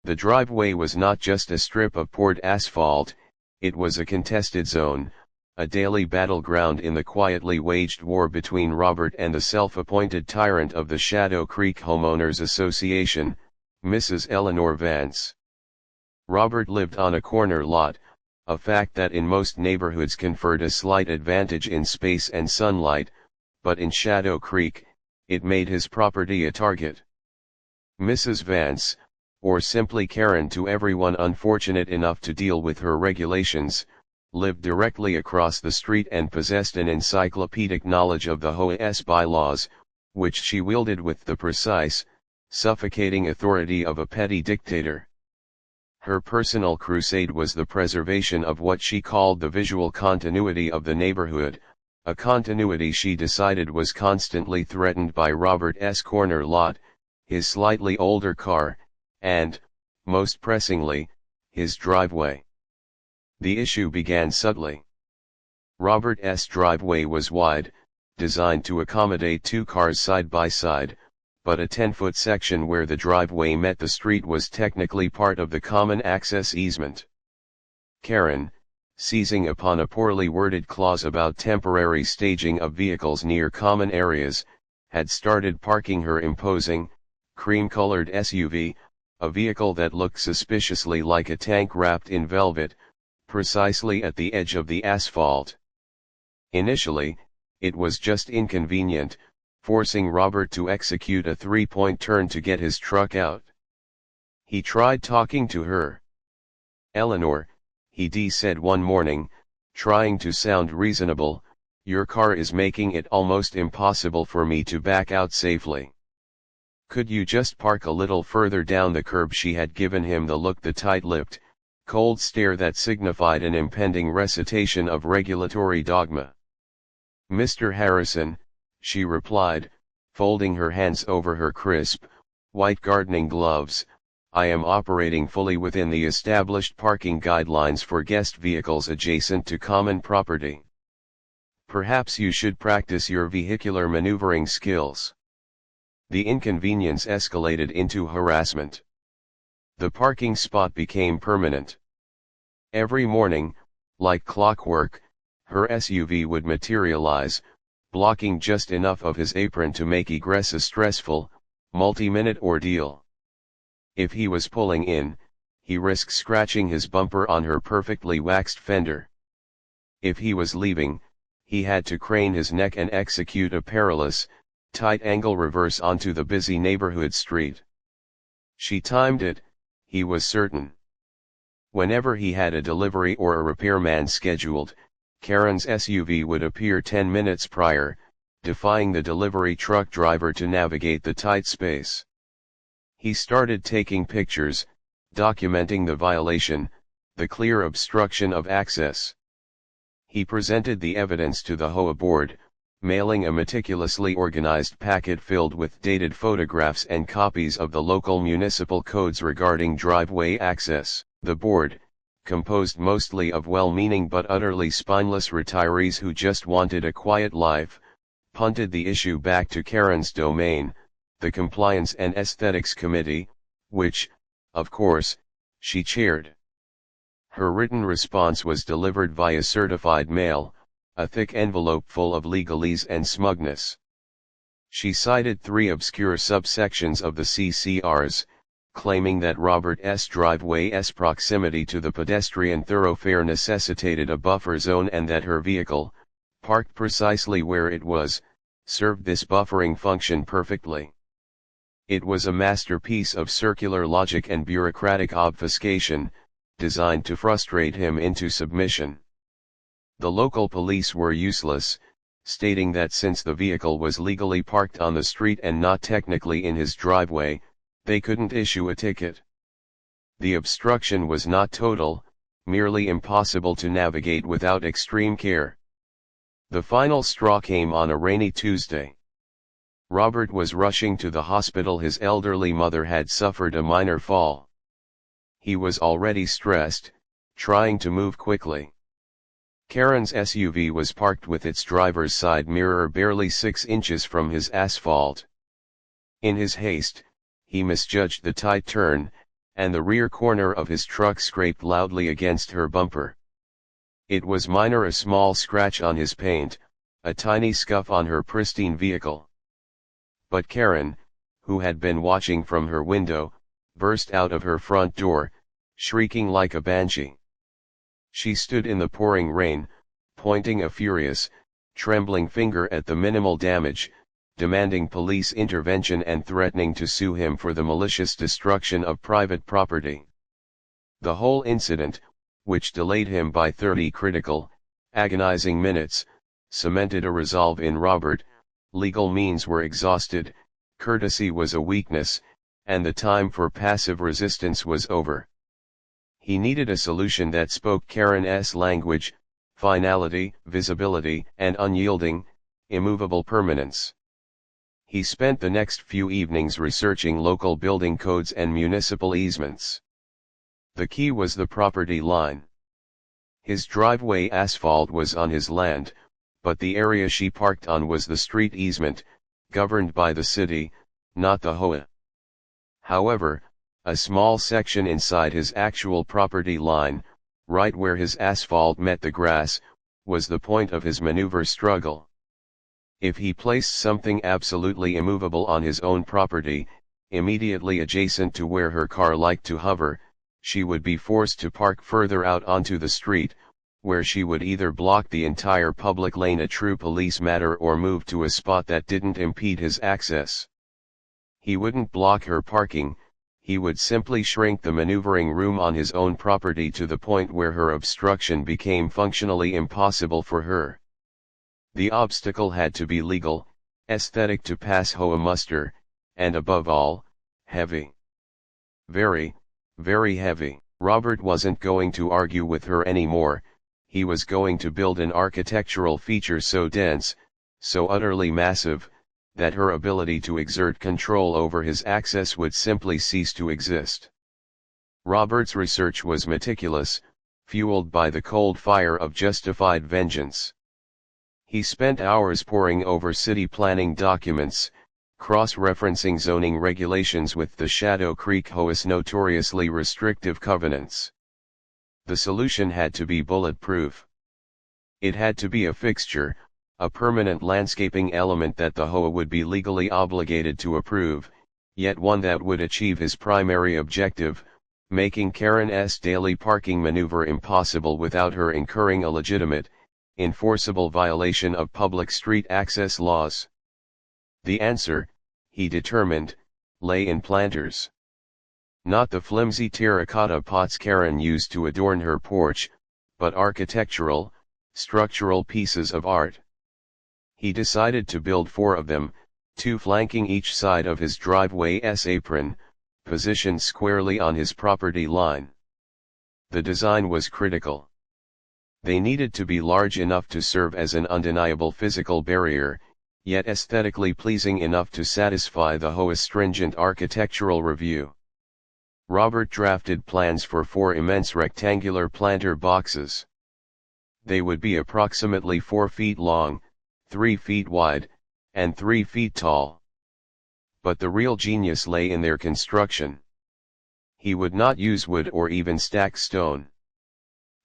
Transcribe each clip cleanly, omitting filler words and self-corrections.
The driveway was not just a strip of poured asphalt, it was a contested zone, a daily battleground in the quietly waged war between Robert and the self-appointed tyrant of the Shadow Creek Homeowners Association, Mrs. Eleanor Vance. Robert lived on a corner lot, a fact that in most neighborhoods conferred a slight advantage in space and sunlight, but in Shadow Creek, it made his property a target. Mrs. Vance, or simply Karen to everyone unfortunate enough to deal with her regulations, lived directly across the street and possessed an encyclopedic knowledge of the HOA's bylaws, which she wielded with the precise, suffocating authority of a petty dictator. Her personal crusade was the preservation of what she called the visual continuity of the neighborhood, a continuity she decided was constantly threatened by Robert's corner lot, his slightly older car, and, most pressingly, his driveway. The issue began subtly. Robert's driveway was wide, designed to accommodate two cars side by side, but a 10-foot section where the driveway met the street was technically part of the common access easement. Karen, seizing upon a poorly worded clause about temporary staging of vehicles near common areas, had started parking her imposing, cream-colored SUV, a vehicle that looked suspiciously like a tank wrapped in velvet, precisely at the edge of the asphalt. Initially, it was just inconvenient, forcing Robert to execute a three-point turn to get his truck out. He tried talking to her. "Eleanor," he said one morning, trying to sound reasonable, "your car is making it almost impossible for me to back out safely. Could you just park a little further down the curb?" She had given him the look, the tight-lipped, cold stare that signified an impending recitation of regulatory dogma. "Mr. Harrison," she replied, folding her hands over her crisp, white gardening gloves, "I am operating fully within the established parking guidelines for guest vehicles adjacent to common property. Perhaps you should practice your vehicular maneuvering skills." The inconvenience escalated into harassment. The parking spot became permanent. Every morning, like clockwork, her SUV would materialize, blocking just enough of his apron to make egress a stressful, multi-minute ordeal. If he was pulling in, he risked scratching his bumper on her perfectly waxed fender. If he was leaving, he had to crane his neck and execute a perilous, tight-angle reverse onto the busy neighborhood street. She timed it, he was certain. Whenever he had a delivery or a repairman scheduled, Karen's SUV would appear 10 minutes prior, defying the delivery truck driver to navigate the tight space. He started taking pictures, documenting the violation, the clear obstruction of access. He presented the evidence to the HOA board, mailing a meticulously organized packet filled with dated photographs and copies of the local municipal codes regarding driveway access. The board, composed mostly of well-meaning but utterly spineless retirees who just wanted a quiet life, punted the issue back to Karen's domain, the Compliance and Aesthetics Committee, which, of course, she chaired. Her written response was delivered via certified mail, a thick envelope full of legalese and smugness. She cited 3 obscure subsections of the CCRs, claiming that Robert's driveway's proximity to the pedestrian thoroughfare necessitated a buffer zone and that her vehicle, parked precisely where it was, served this buffering function perfectly. It was a masterpiece of circular logic and bureaucratic obfuscation, designed to frustrate him into submission. The local police were useless, stating that since the vehicle was legally parked on the street and not technically in his driveway, they couldn't issue a ticket. The obstruction was not total, merely impossible to navigate without extreme care. The final straw came on a rainy Tuesday. Robert was rushing to the hospital. His elderly mother had suffered a minor fall. He was already stressed, trying to move quickly. Karen's SUV was parked with its driver's side mirror barely 6 inches from his asphalt. In his haste, he misjudged the tight turn, and the rear corner of his truck scraped loudly against her bumper. It was minor, a small scratch on his paint, a tiny scuff on her pristine vehicle. But Karen, who had been watching from her window, burst out of her front door, shrieking like a banshee. She stood in the pouring rain, pointing a furious, trembling finger at the minimal damage, demanding police intervention and threatening to sue him for the malicious destruction of private property. The whole incident, which delayed him by 30 critical, agonizing minutes, cemented a resolve in Robert: legal means were exhausted, courtesy was a weakness, and the time for passive resistance was over. He needed a solution that spoke Karen's language: finality, visibility, and unyielding, immovable permanence. He spent the next few evenings researching local building codes and municipal easements. The key was the property line. His driveway asphalt was on his land, but the area she parked on was the street easement, governed by the city, not the HOA. However, a small section inside his actual property line, right where his asphalt met the grass, was the point of his maneuver struggle. If he placed something absolutely immovable on his own property, immediately adjacent to where her car liked to hover, she would be forced to park further out onto the street, where she would either block the entire public lane, a true police matter, or move to a spot that didn't impede his access. He wouldn't block her parking, he would simply shrink the maneuvering room on his own property to the point where her obstruction became functionally impossible for her. The obstacle had to be legal, aesthetic to pass HOA muster, and above all, heavy. Very, very heavy. Robert wasn't going to argue with her anymore. He was going to build an architectural feature so dense, so utterly massive, that her ability to exert control over his access would simply cease to exist. Robert's research was meticulous, fueled by the cold fire of justified vengeance. He spent hours poring over city planning documents, cross-referencing zoning regulations with the Shadow Creek HOA's notoriously restrictive covenants. The solution had to be bulletproof. It had to be a fixture, a permanent landscaping element that the HOA would be legally obligated to approve, yet one that would achieve his primary objective, making Karen's daily parking maneuver impossible without her incurring a legitimate, enforceable violation of public street access laws. The answer, he determined, lay in planters. Not the flimsy terracotta pots Karen used to adorn her porch, but architectural, structural pieces of art. He decided to build 4 of them, 2 flanking each side of his driveway's apron, positioned squarely on his property line. The design was critical. They needed to be large enough to serve as an undeniable physical barrier, yet aesthetically pleasing enough to satisfy the HOA's stringent architectural review. Robert drafted plans for 4 immense rectangular planter boxes. They would be approximately 4 feet long, 3 feet wide, and 3 feet tall. But the real genius lay in their construction. He would not use wood or even stack stone.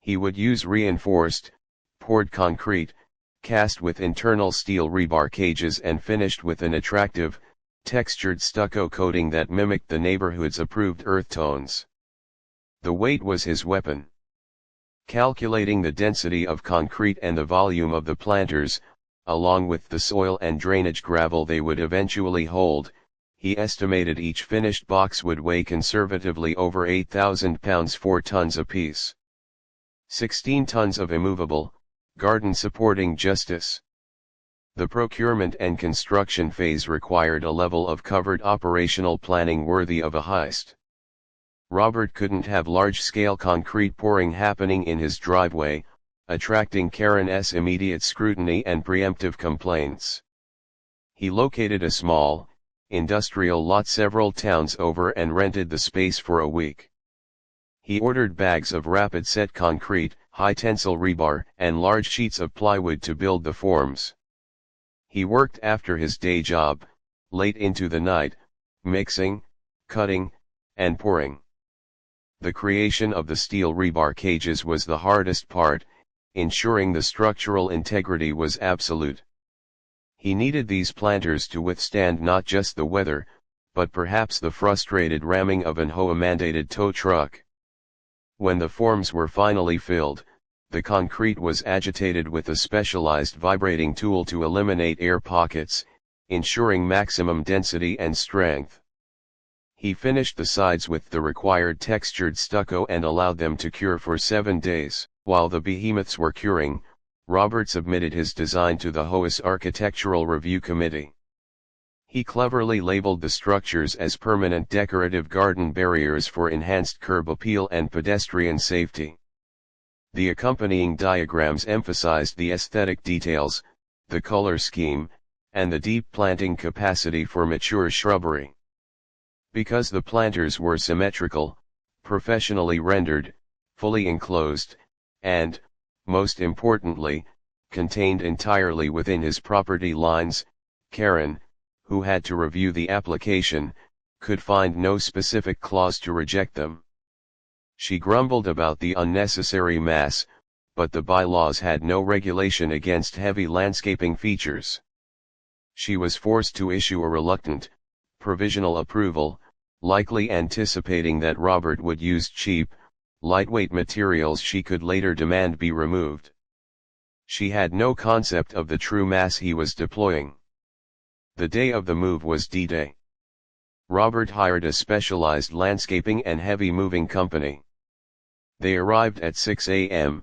He would use reinforced, poured concrete, cast with internal steel rebar cages and finished with an attractive, textured stucco coating that mimicked the neighborhood's approved earth tones. The weight was his weapon. Calculating the density of concrete and the volume of the planters, along with the soil and drainage gravel they would eventually hold, he estimated each finished box would weigh conservatively over 8,000 pounds, 4 tons apiece. 16 tons of immovable, garden-supporting justice. The procurement and construction phase required a level of covered operational planning worthy of a heist. Robert couldn't have large-scale concrete pouring happening in his driveway, attracting Karen's immediate scrutiny and preemptive complaints. He located a small, industrial lot several towns over and rented the space for a week. He ordered bags of rapid-set concrete, high-tensile rebar, and large sheets of plywood to build the forms. He worked after his day job, late into the night, mixing, cutting, and pouring. The creation of the steel rebar cages was the hardest part, ensuring the structural integrity was absolute. He needed these planters to withstand not just the weather, but perhaps the frustrated ramming of an HOA-mandated tow truck. When the forms were finally filled, the concrete was agitated with a specialized vibrating tool to eliminate air pockets, ensuring maximum density and strength. He finished the sides with the required textured stucco and allowed them to cure for 7 days. While the behemoths were curing, Robert submitted his design to the HOA's Architectural Review Committee. He cleverly labeled the structures as permanent decorative garden barriers for enhanced curb appeal and pedestrian safety. The accompanying diagrams emphasized the aesthetic details, the color scheme, and the deep planting capacity for mature shrubbery. Because the planters were symmetrical, professionally rendered, fully enclosed, and, most importantly, contained entirely within his property lines, Karen, who had to review the application, could find no specific clause to reject them. She grumbled about the unnecessary mass, but the bylaws had no regulation against heavy landscaping features. She was forced to issue a reluctant, provisional approval, likely anticipating that Robert would use cheap, lightweight materials she could later demand be removed. She had no concept of the true mass he was deploying. The day of the move was D-Day. Robert hired a specialized landscaping and heavy moving company. They arrived at 6 a.m.,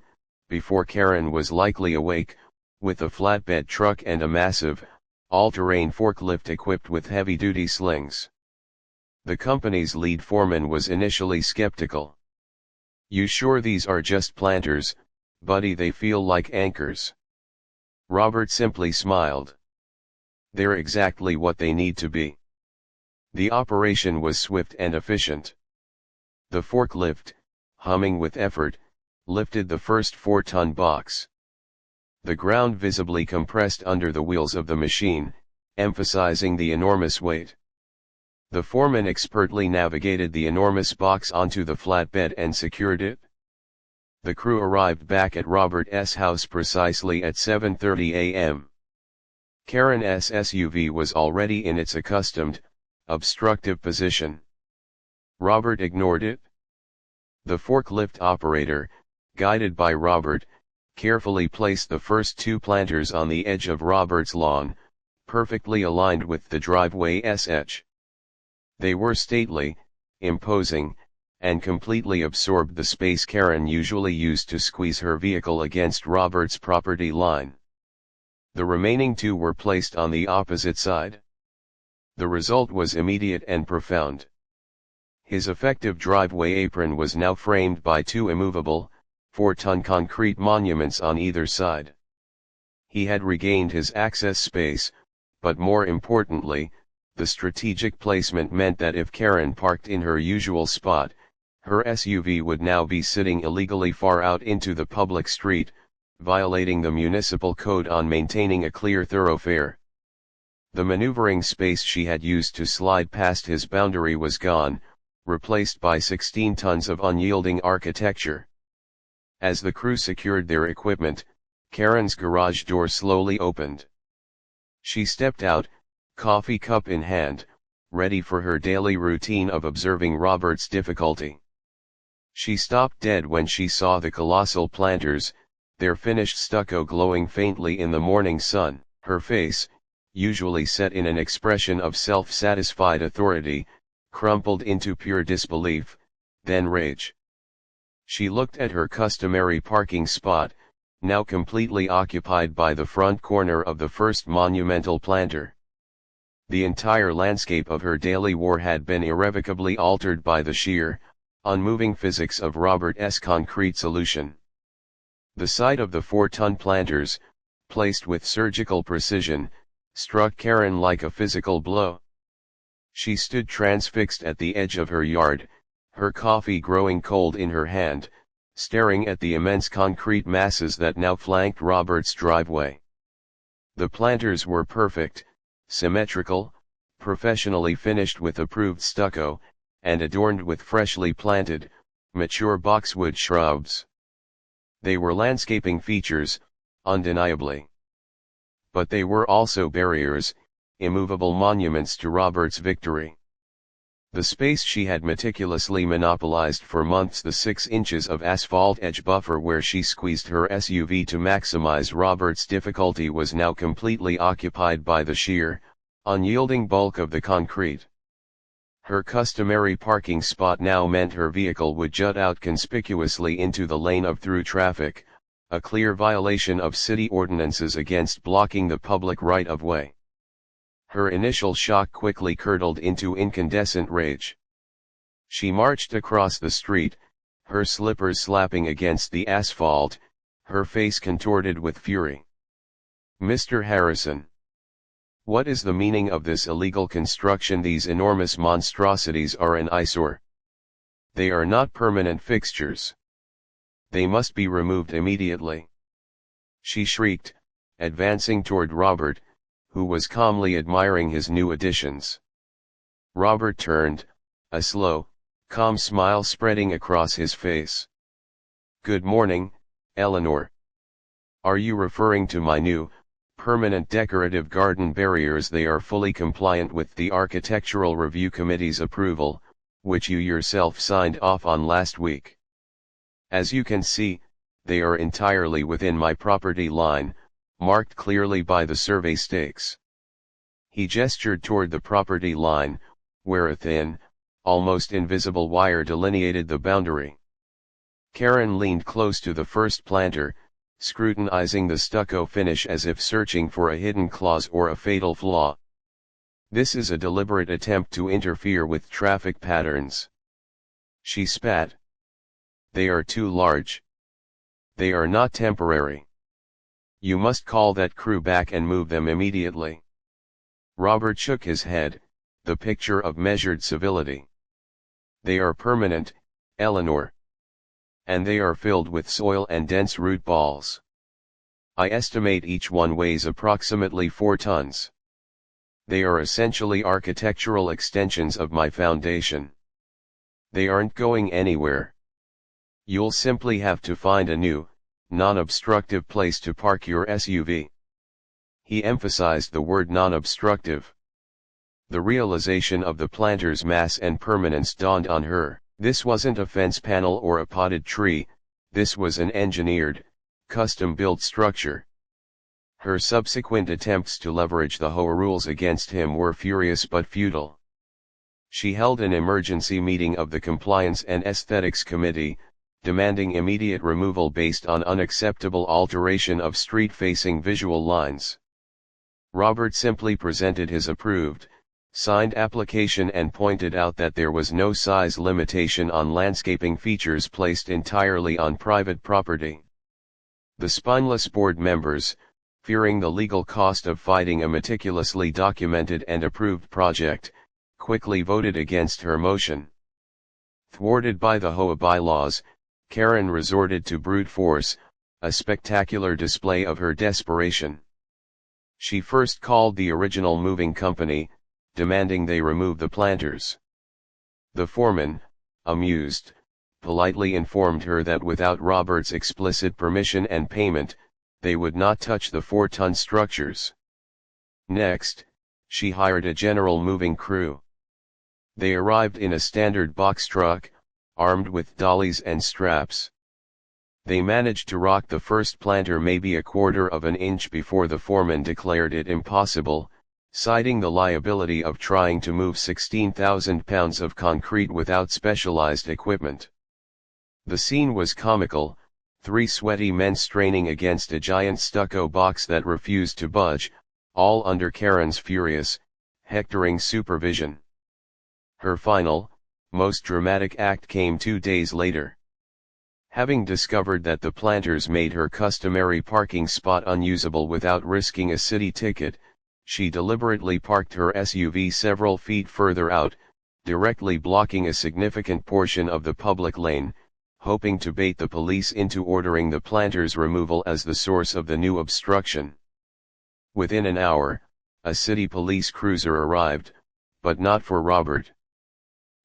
before Karen was likely awake, with a flatbed truck and a massive, all-terrain forklift equipped with heavy-duty slings. The company's lead foreman was initially skeptical. "You sure these are just planters, buddy? They feel like anchors." Robert simply smiled. "They're exactly what they need to be." The operation was swift and efficient. The forklift, humming with effort, lifted the first 4-ton box. The ground visibly compressed under the wheels of the machine, emphasizing the enormous weight. The foreman expertly navigated the enormous box onto the flatbed and secured it. The crew arrived back at Robert's house precisely at 7:30 a.m. Karen's SUV was already in its accustomed, obstructive position. Robert ignored it. The forklift operator, guided by Robert, carefully placed the first 2 planters on the edge of Robert's lawn, perfectly aligned with the driveway's edge. They were stately, imposing, and completely absorbed the space Karen usually used to squeeze her vehicle against Robert's property line. The remaining 2 were placed on the opposite side. The result was immediate and profound. His effective driveway apron was now framed by 2 immovable, 4-ton concrete monuments on either side. He had regained his access space, but more importantly, the strategic placement meant that if Karen parked in her usual spot, her SUV would now be sitting illegally far out into the public street, violating the municipal code on maintaining a clear thoroughfare. The maneuvering space she had used to slide past his boundary was gone, replaced by 16 tons of unyielding architecture. As the crew secured their equipment, Karen's garage door slowly opened. She stepped out, coffee cup in hand, ready for her daily routine of observing Robert's difficulty. She stopped dead when she saw the colossal planters, their finished stucco glowing faintly in the morning sun. Her face, usually set in an expression of self-satisfied authority, crumpled into pure disbelief, then rage. She looked at her customary parking spot, now completely occupied by the front corner of the first monumental planter. The entire landscape of her daily war had been irrevocably altered by the sheer, unmoving physics of Robert's concrete solution. The sight of the 4-ton planters, placed with surgical precision, struck Karen like a physical blow. She stood transfixed at the edge of her yard, her coffee growing cold in her hand, staring at the immense concrete masses that now flanked Robert's driveway. The planters were perfect, symmetrical, professionally finished with approved stucco, and adorned with freshly planted, mature boxwood shrubs. They were landscaping features, undeniably. But they were also barriers, immovable monuments to Robert's victory. The space she had meticulously monopolized for months, the 6 inches of asphalt edge buffer where she squeezed her SUV to maximize Robert's difficulty, was now completely occupied by the sheer, unyielding bulk of the concrete. Her customary parking spot now meant her vehicle would jut out conspicuously into the lane of through traffic, a clear violation of city ordinances against blocking the public right-of-way. Her initial shock quickly curdled into incandescent rage. She marched across the street, her slippers slapping against the asphalt, her face contorted with fury. "Mr. Harrison, what is the meaning of this illegal construction? These enormous monstrosities are an eyesore. They are not permanent fixtures. They must be removed immediately," she shrieked, advancing toward Robert, who was calmly admiring his new additions. Robert turned, a slow, calm smile spreading across his face. "Good morning, Eleanor. Are you referring to my new, permanent decorative garden barriers? They are fully compliant with the Architectural Review Committee's approval, which you yourself signed off on last week. As you can see, they are entirely within my property line, marked clearly by the survey stakes." He gestured toward the property line, where a thin, almost invisible wire delineated the boundary. Karen leaned close to the first planter, scrutinizing the stucco finish as if searching for a hidden clause or a fatal flaw. "This is a deliberate attempt to interfere with traffic patterns," she spat. "They are too large. They are not temporary. You must call that crew back and move them immediately." Robert shook his head, the picture of measured civility. "They are permanent, Eleanor. And they are filled with soil and dense root balls. I estimate each one weighs approximately 4 tons. They are essentially architectural extensions of my foundation. They aren't going anywhere. You'll simply have to find a new, non-obstructive place to park your SUV." He emphasized the word non-obstructive. The realization of the planter's mass and permanence dawned on her. This wasn't a fence panel or a potted tree, this was an engineered, custom-built structure. Her subsequent attempts to leverage the HOA rules against him were furious but futile. She held an emergency meeting of the Compliance and Aesthetics Committee, demanding immediate removal based on unacceptable alteration of street-facing visual lines. Robert simply presented his approved, signed application and pointed out that there was no size limitation on landscaping features placed entirely on private property. The spineless board members, fearing the legal cost of fighting a meticulously documented and approved project, quickly voted against her motion. Thwarted by the HOA bylaws, Karen resorted to brute force, a spectacular display of her desperation. She first called the original moving company, demanding they remove the planters. The foreman, amused, politely informed her that without Robert's explicit permission and payment, they would not touch the 4-ton structures. Next, she hired a general moving crew. They arrived in a standard box truck, armed with dollies and straps. They managed to rock the first planter maybe a quarter of an inch before the foreman declared it impossible, citing the liability of trying to move 16,000 pounds of concrete without specialized equipment. The scene was comical, 3 sweaty men straining against a giant stucco box that refused to budge, all under Karen's furious, hectoring supervision. Her final, most dramatic act came 2 days later. Having discovered that the planters made her customary parking spot unusable without risking a city ticket, she deliberately parked her SUV several feet further out, directly blocking a significant portion of the public lane, hoping to bait the police into ordering the planters' removal as the source of the new obstruction. Within an hour, a city police cruiser arrived, but not for Robert.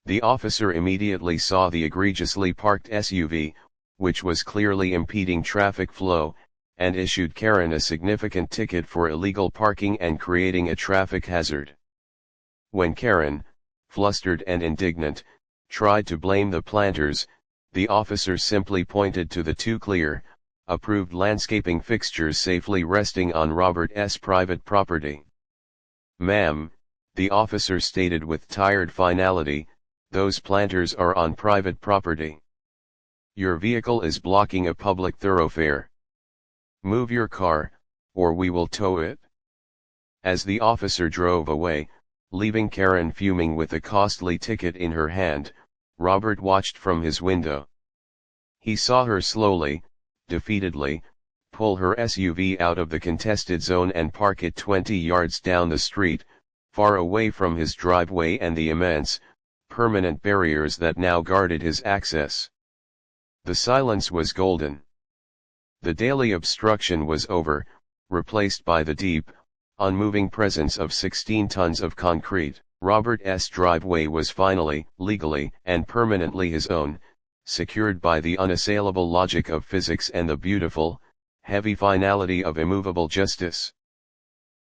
The officer immediately saw the egregiously parked SUV, which was clearly impeding traffic flow, and issued Karen a significant ticket for illegal parking and creating a traffic hazard. When Karen, flustered and indignant, tried to blame the planters, the officer simply pointed to the two clear, approved landscaping fixtures safely resting on Robert's private property. "Ma'am," the officer stated with tired finality, "those planters are on private property. Your vehicle is blocking a public thoroughfare. Move your car, or we will tow it." As the officer drove away, leaving Karen fuming with the costly ticket in her hand, Robert watched from his window. He saw her slowly, defeatedly, pull her SUV out of the contested zone and park it 20 yards down the street, far away from his driveway and the immense, permanent barriers that now guarded his access. The silence was golden. The daily obstruction was over, replaced by the deep, unmoving presence of 16 tons of concrete. Robert's driveway was finally, legally, and permanently his own, secured by the unassailable logic of physics and the beautiful, heavy finality of immovable justice.